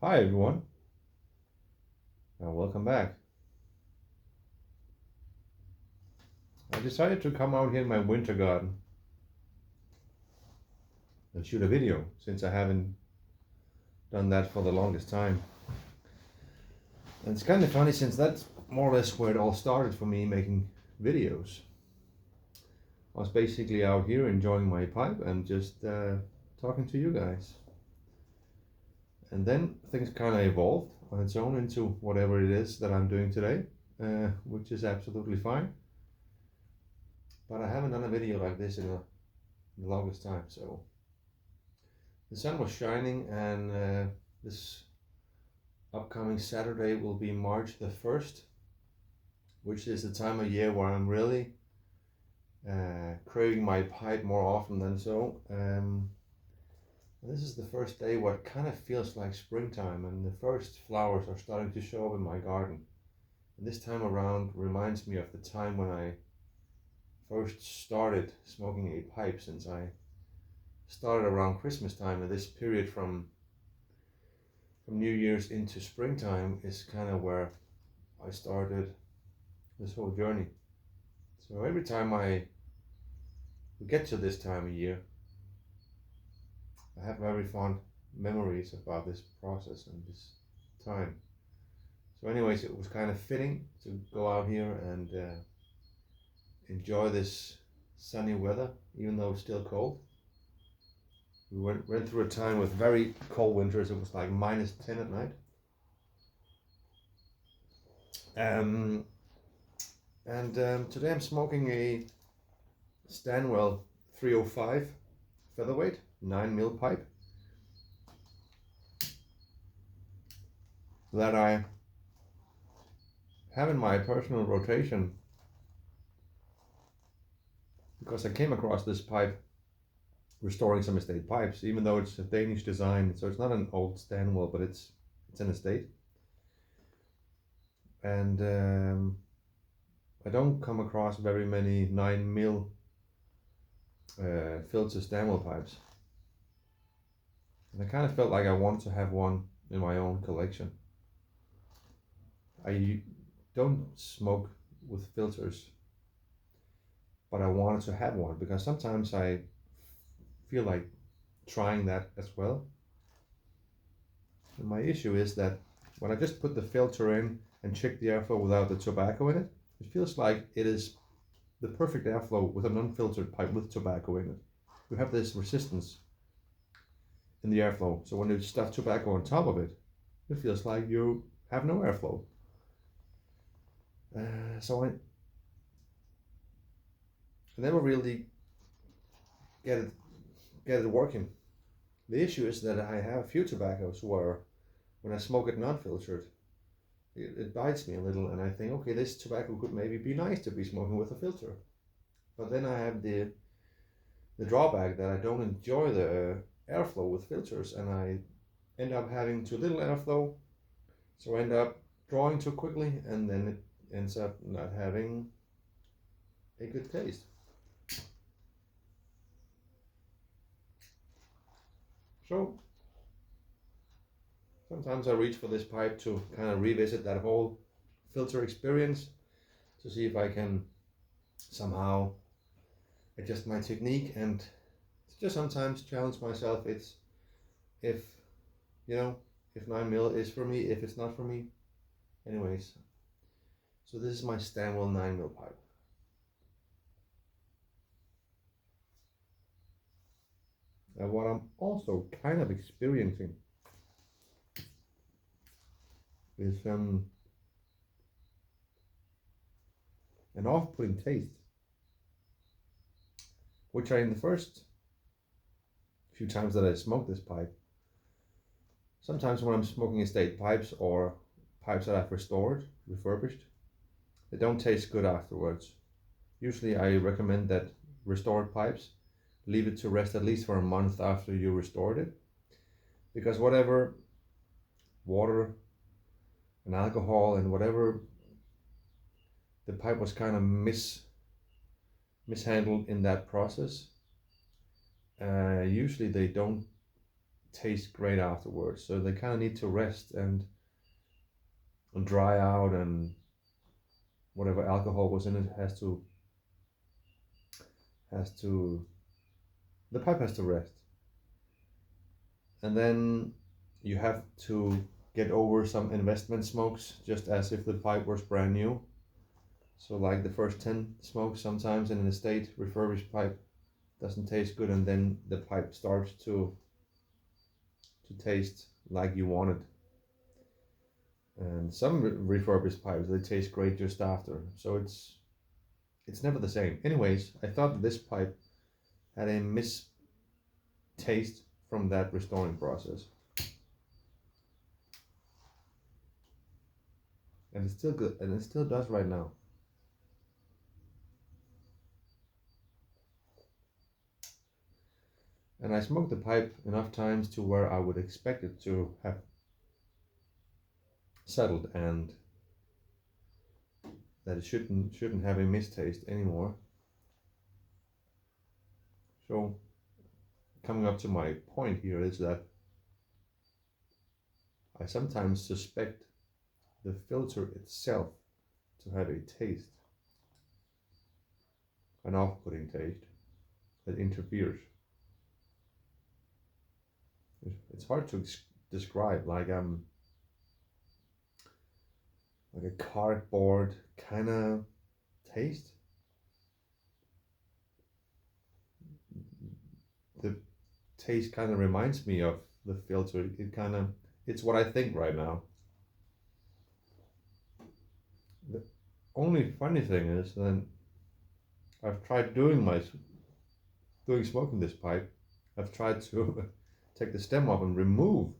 Hi everyone, and welcome back. I decided to come out here in my winter garden and shoot a video since I haven't done that for the longest time. And it's kind of funny since that's more or less where it all started for me making videos. I was basically out here enjoying my pipe and just talking to you guys. And then things kind of evolved on its own into whatever it is that I'm doing today, which is absolutely fine. But I haven't done a video like this in the longest time, so the sun was shining, and this upcoming Saturday will be March the 1st, which is the time of year where I'm really craving my pipe more often than so. This is the first day what kind of feels like springtime, and the first flowers are starting to show up in my garden. And this time around reminds me of the time when I first started smoking a pipe, since I started around Christmas time, and this period from New Year's into springtime is kind of where I started this whole journey. So every time we get to this time of year, I have very fond memories about this process and this time. So, anyways, it was kind of fitting to go out here and enjoy this sunny weather, even though it's still cold. We went through a time with very cold winters. It was like -10 at night. Um, and today I'm smoking a Stanwell 305 featherweight 9 mil pipe that I have in my personal rotation because I came across this pipe restoring some estate pipes, even though it's a Danish design, so it's not an old Stanwell, but it's an estate. And I don't come across very many 9 mil filter Stanwell pipes, and I kind of felt like I wanted to have one in my own collection. I don't smoke with filters, but I wanted to have one because sometimes I feel like trying that as well. And my issue is that when I just put the filter in and check the airflow without the tobacco in it, it feels like it is the perfect airflow with an unfiltered pipe with tobacco in it. You have this resistance in the airflow, so when you stuff tobacco on top of it, it feels like you have no airflow. So I never really get it working. The issue is that I have a few tobaccos where when I smoke it non-filtered, it bites me a little, and I think, okay, this tobacco could maybe be nice to be smoking with a filter. But then I have the drawback that I don't enjoy the airflow with filters, and I end up having too little airflow, so I end up drawing too quickly, and then it ends up not having a good taste. So sometimes I reach for this pipe to kind of revisit that whole filter experience, to see if I can somehow adjust my technique and just sometimes challenge myself. It's if you know if 9 mil is for me, if it's not for me. Anyways, so this is my Stanwell 9 mil pipe. And what I'm also kind of experiencing is an off-putting taste, which I, in the first few times that I smoked this pipe, sometimes when I'm smoking estate pipes or pipes that I've refurbished, they don't taste good afterwards. Usually I recommend that restored pipes, leave it to rest at least for a month after you restored it, because whatever water and alcohol and whatever the pipe was kind of mishandled in that process, usually they don't taste great afterwards. So they kind of need to rest and dry out, and whatever alcohol was in it has to the pipe has to rest. And then you have to get over some investment smokes, just as if the pipe was brand new. So like the first 10 smokes, sometimes in an estate refurbished pipe doesn't taste good, and then the pipe starts to taste like you want it. And some refurbished pipes, they taste great just after. So it's never the same. Anyways, I thought this pipe had a mistaste from that restoring process. And it's still good, and it still does right now. And I smoked the pipe enough times to where I would expect it to have settled, and that it shouldn't have a mistaste anymore. So coming up to my point here is that I sometimes suspect the filter itself to have a taste, an off-putting taste that interferes. It's hard to describe, like a cardboard kind of taste. The taste kind of reminds me of the filter. It's what I think right now. The only funny thing is then I've tried doing smoking this pipe. I've tried to take the stem off and remove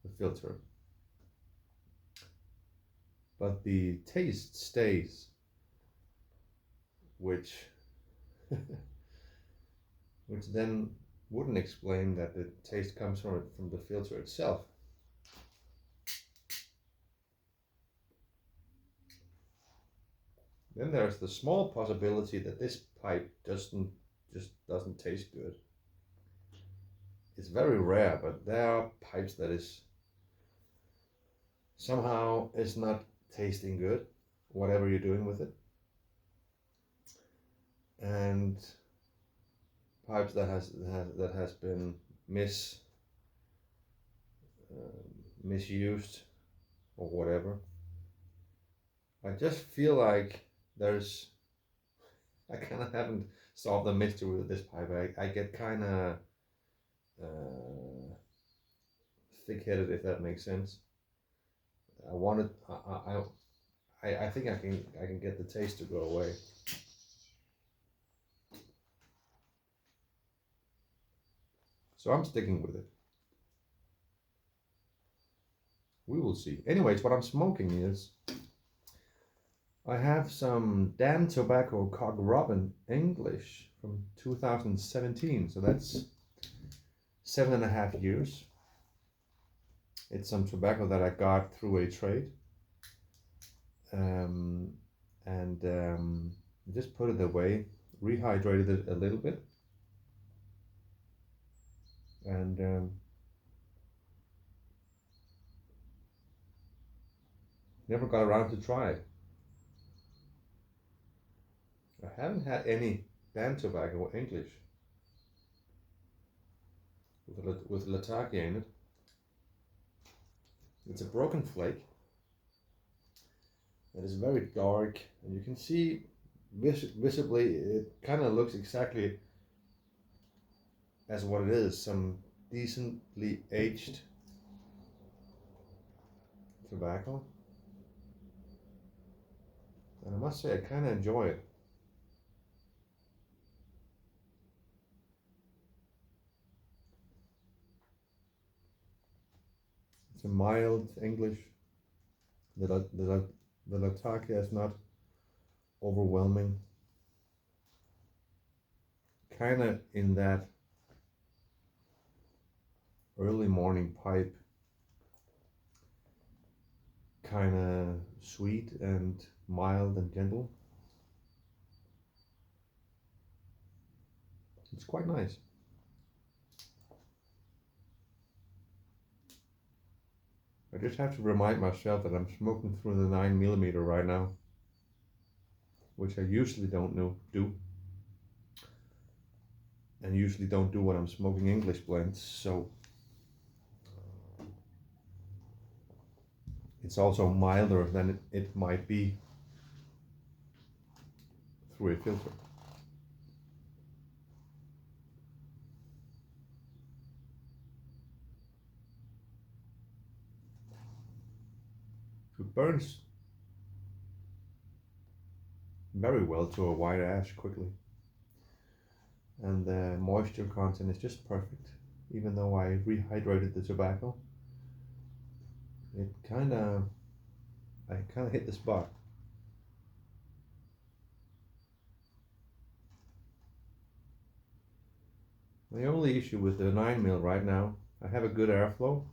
the filter, but the taste stays, which which then wouldn't explain that the taste comes from the filter itself. Then there's the small possibility that this pipe doesn't taste good. It's very rare, but there are pipes that is somehow is not tasting good, whatever you're doing with it. And pipes that has been misused or whatever. I just feel like there's I kind of haven't solved the mystery with this pipe. I get kind of thick-headed, if that makes sense. I wanted I think I can get the taste to go away. So I'm sticking with it. We will see. Anyways, what I'm smoking is I have some Dan Tobacco Cog Robin English from 2017. So that's 7.5 years. It's some tobacco that I got through a trade. And just put it away, rehydrated it a little bit, and never got around to try it. I haven't had any Dan Tobacco English with Latakia in it. It's a broken flake that is very dark, and you can see visibly it kind of looks exactly as what it is, some decently aged tobacco. And I must say I kind of enjoy it. It's a mild English. The Latakia is not overwhelming. Kind of in that early morning pipe, kind of sweet and mild and gentle. It's quite nice. I just have to remind myself that I'm smoking through the 9mm right now, which I usually don't do, and usually don't do when I'm smoking English blends. So it's also milder than it might be through a filter. It burns very well to a white ash quickly, and the moisture content is just perfect. Even though I rehydrated the tobacco, it I kind of hit the spot. The only issue with the 9mm right now, I have a good airflow,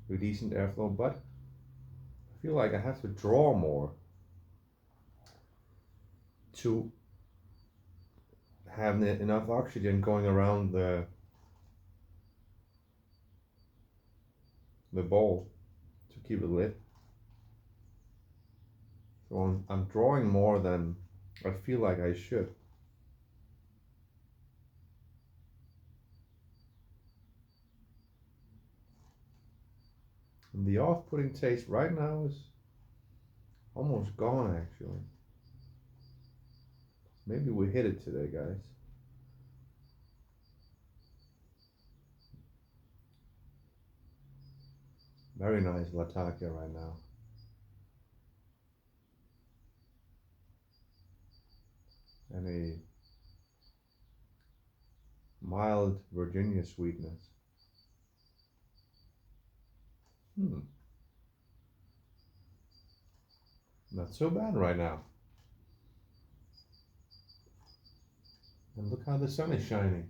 a decent airflow, but I feel like I have to draw more to have enough oxygen going around the bowl to keep it lit. So I'm drawing more than I feel like I should. And the off-putting taste right now is almost gone actually. Maybe we hit it today, guys. Very nice Latakia right now. And a mild Virginia sweetness. Not so bad right now. And look how the sun is shining.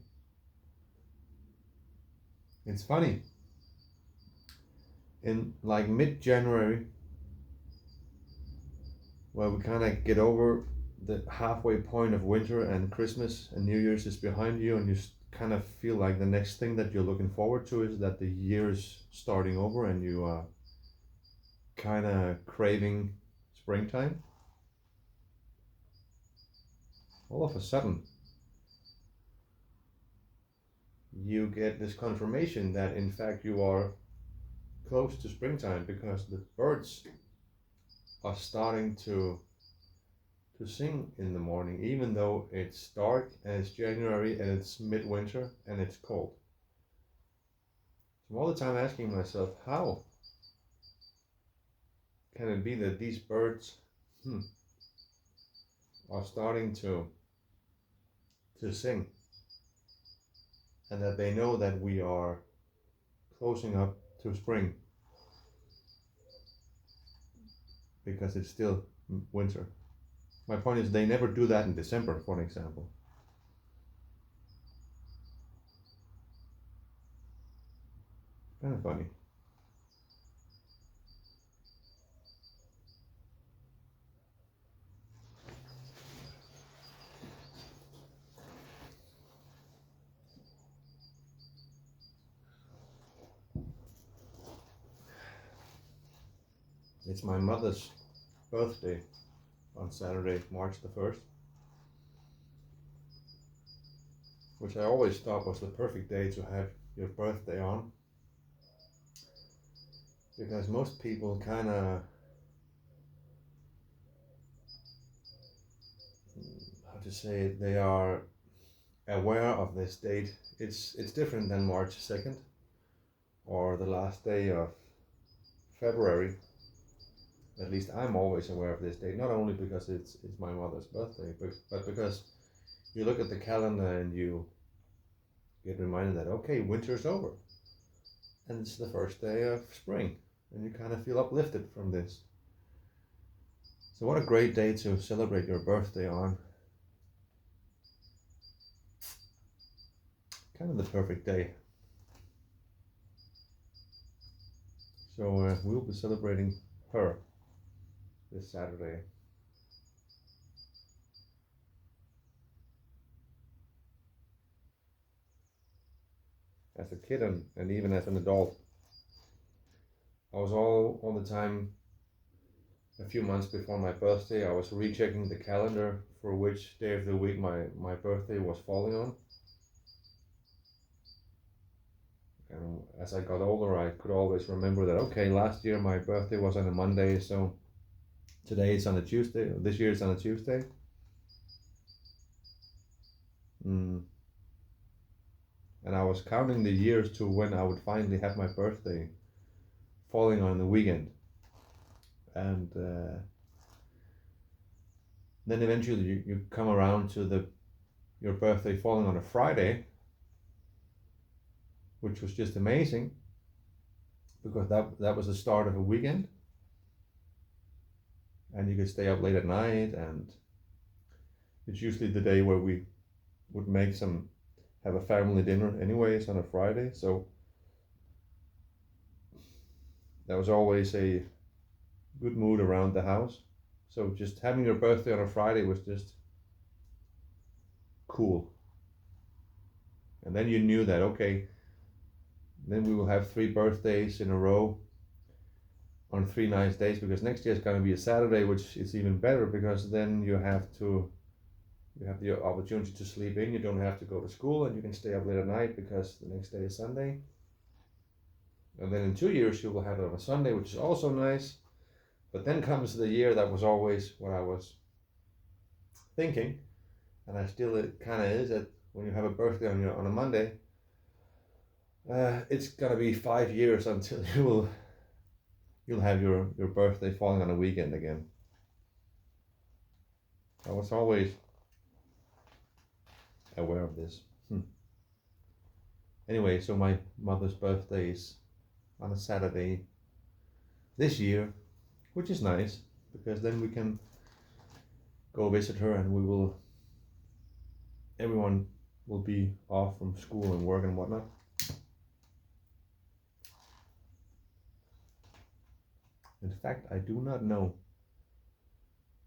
It's funny. In like mid-January, where we kind of get over the halfway point of winter and Christmas and New Year's is behind you, and you kind of feel like the next thing that you're looking forward to is that the year's starting over, and you are kind of craving springtime. All of a sudden, you get this confirmation that in fact you are close to springtime, because the birds are starting to sing in the morning, even though it's dark and it's January and it's midwinter and it's cold. So I'm all the time asking myself, how can it be that these birds are starting to sing, and that they know that we are closing up to spring, because it's still winter. My point is, they never do that in December, for an example. Kind of funny. It's my mother's birthday on Saturday, March the 1st, which I always thought was the perfect day to have your birthday on, because most people kind of, how to say it, they are aware of this date. It's different than March 2nd or the last day of February. At least I'm always aware of this date, not only because it's my mother's birthday, but because you look at the calendar and you get reminded that, okay, winter's over and it's the first day of spring, and you kind of feel uplifted from this. So what a great day to celebrate your birthday on. Kind of the perfect day. So we'll be celebrating her this Saturday. As a kid and even as an adult. I was all the time, a few months before my birthday, I was rechecking the calendar for which day of the week my birthday was falling on. And as I got older, I could always remember that, okay, last year my birthday was on a Monday, so today it's on a Tuesday, this year it's on a Tuesday. Mm. And I was counting the years to when I would finally have my birthday falling on the weekend. And then eventually you come around to your birthday falling on a Friday, which was just amazing because that was the start of a weekend, and you could stay up late at night, and it's usually the day where we would have a family dinner anyways on a Friday, so that was always a good mood around the house. So just having your birthday on a Friday was just cool. And then you knew that, okay, then we will have 3 birthdays in a row on 3 nice days, because next year is going to be a Saturday, which is even better because then you have the opportunity to sleep in. You don't have to go to school, and you can stay up late at night because the next day is Sunday. And then in 2 years you will have it on a Sunday, which is also nice. But then comes the year that was always what I was thinking, and I still, it kind of is, that when you have a birthday on a Monday, it's gonna be 5 years until you'll have your birthday falling on a weekend again. I was always aware of this. Anyway, so my mother's birthday is on a Saturday this year, which is nice because then we can go visit her, and everyone will be off from school and work and whatnot. In fact, I do not know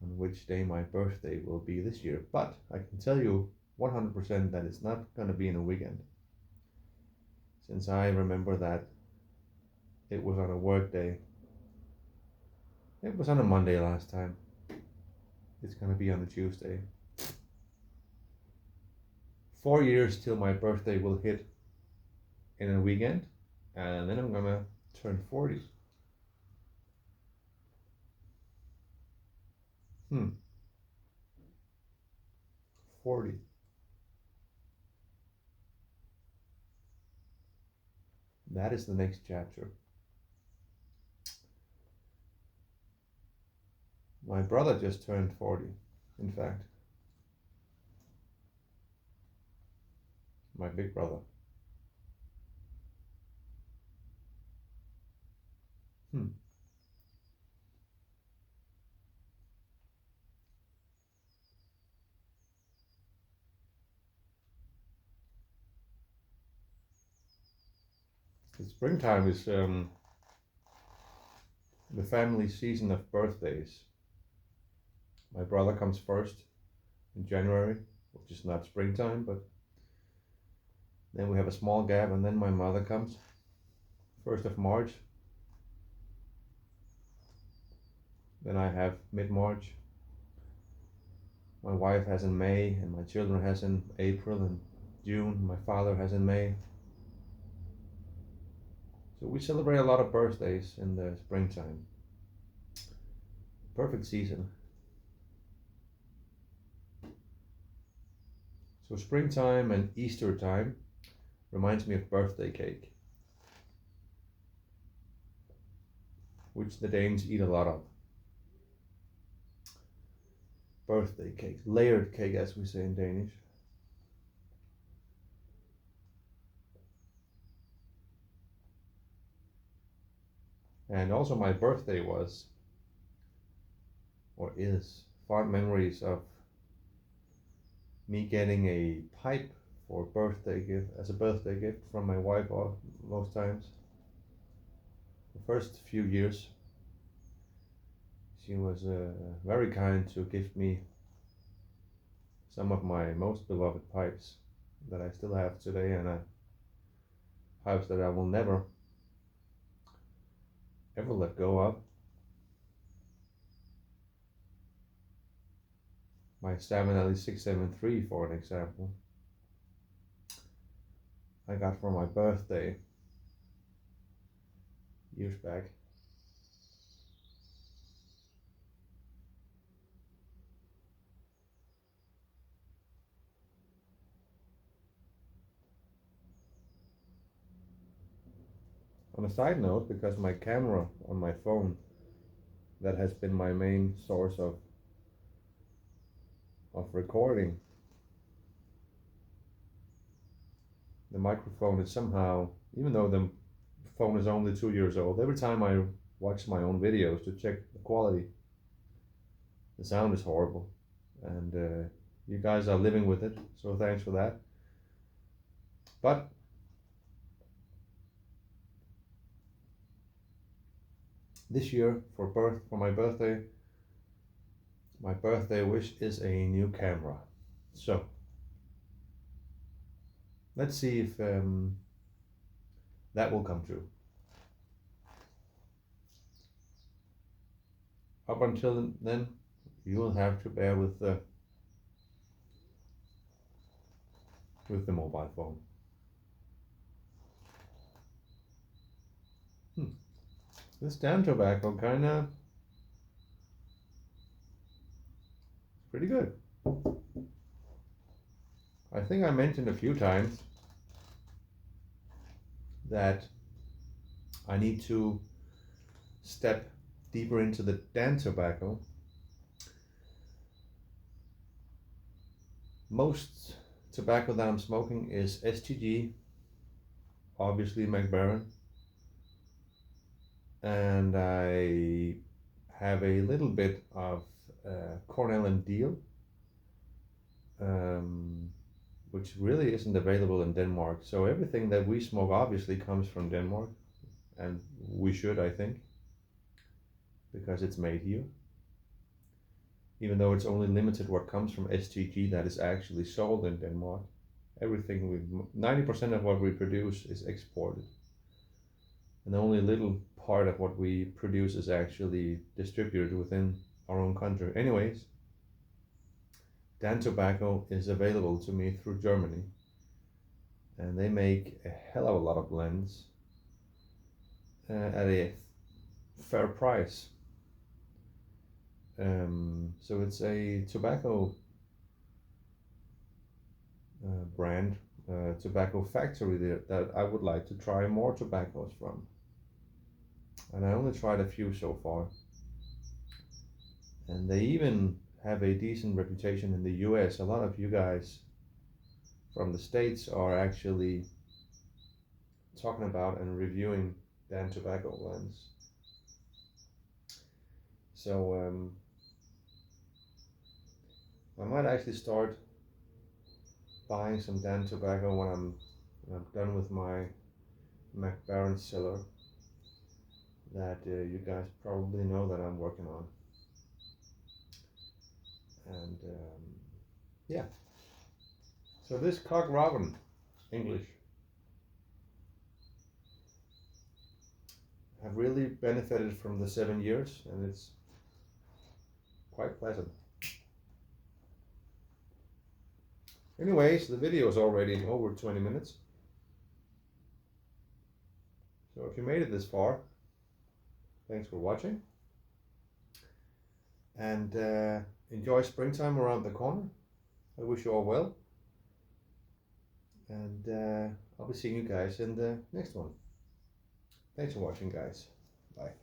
on which day my birthday will be this year, but I can tell you 100% that it's not going to be in a weekend, since I remember that it was on a work day. It was on a Monday last time. It's going to be on a Tuesday. 4 years till my birthday will hit in a weekend, and then I'm going to turn 40. 40. That is the next chapter. My brother just turned 40, in fact. My big brother. The springtime is the family season of birthdays. My brother comes first in January, which is not springtime, but then we have a small gap, and then my mother comes 1st of March. Then I have mid-March. My wife has in May, and my children has in April and June. My father has in May. So we celebrate a lot of birthdays in the springtime. Perfect season. So springtime and Easter time reminds me of birthday cake, which the Danes eat a lot of. Birthday cake, layered cake as we say in Danish. And also my birthday was, or is, fond memories of me getting a pipe for birthday gift, as a birthday gift from my wife most times. The first few years she was very kind to give me some of my most beloved pipes that I still have today, and pipes that I will never ever let go of. My Stanwell 673, for an example, I got for my birthday years back. On a side note, because my camera on my phone, that has been my main source of recording, the microphone is somehow, even though the phone is only 2 years old, every time I watch my own videos to check the quality, the sound is horrible. And you guys are living with it, so thanks for that. But this year, for my birthday wish is a new camera. So let's see if that will come true. Up until then, you will have to bear with the mobile phone. This Dan tobacco kinda pretty good. I think I mentioned a few times that I need to step deeper into the Dan tobacco. Most tobacco that I'm smoking is STG, obviously McBaron, and I have a little bit of Cornell and Deal, which really isn't available in Denmark. So everything that we smoke obviously comes from Denmark, and we should, I think, because it's made here. Even though it's only limited what comes from STG that is actually sold in Denmark. Everything 90% of what we produce is exported. And only a little part of what we produce is actually distributed within our own country. Anyways, Dan Tobacco is available to me through Germany. And they make a hell of a lot of blends at a fair price. So it's a tobacco brand, tobacco factory that I would like to try more tobaccos from. And I only tried a few so far. And they even have a decent reputation in the US. A lot of you guys from the States are actually talking about and reviewing Dan tobacco blends. So I might actually start buying some Dan tobacco when I'm done with my McBaron cellar that you guys probably know that I'm working on. And yeah, so this Cock Robin English have really benefited from the 7 years, and it's quite pleasant. Anyways, the video is already over 20 minutes. So if you made it this far, thanks for watching. And enjoy springtime around the corner. I wish you all well. And I'll be seeing you guys in the next one. Thanks for watching, guys. Bye.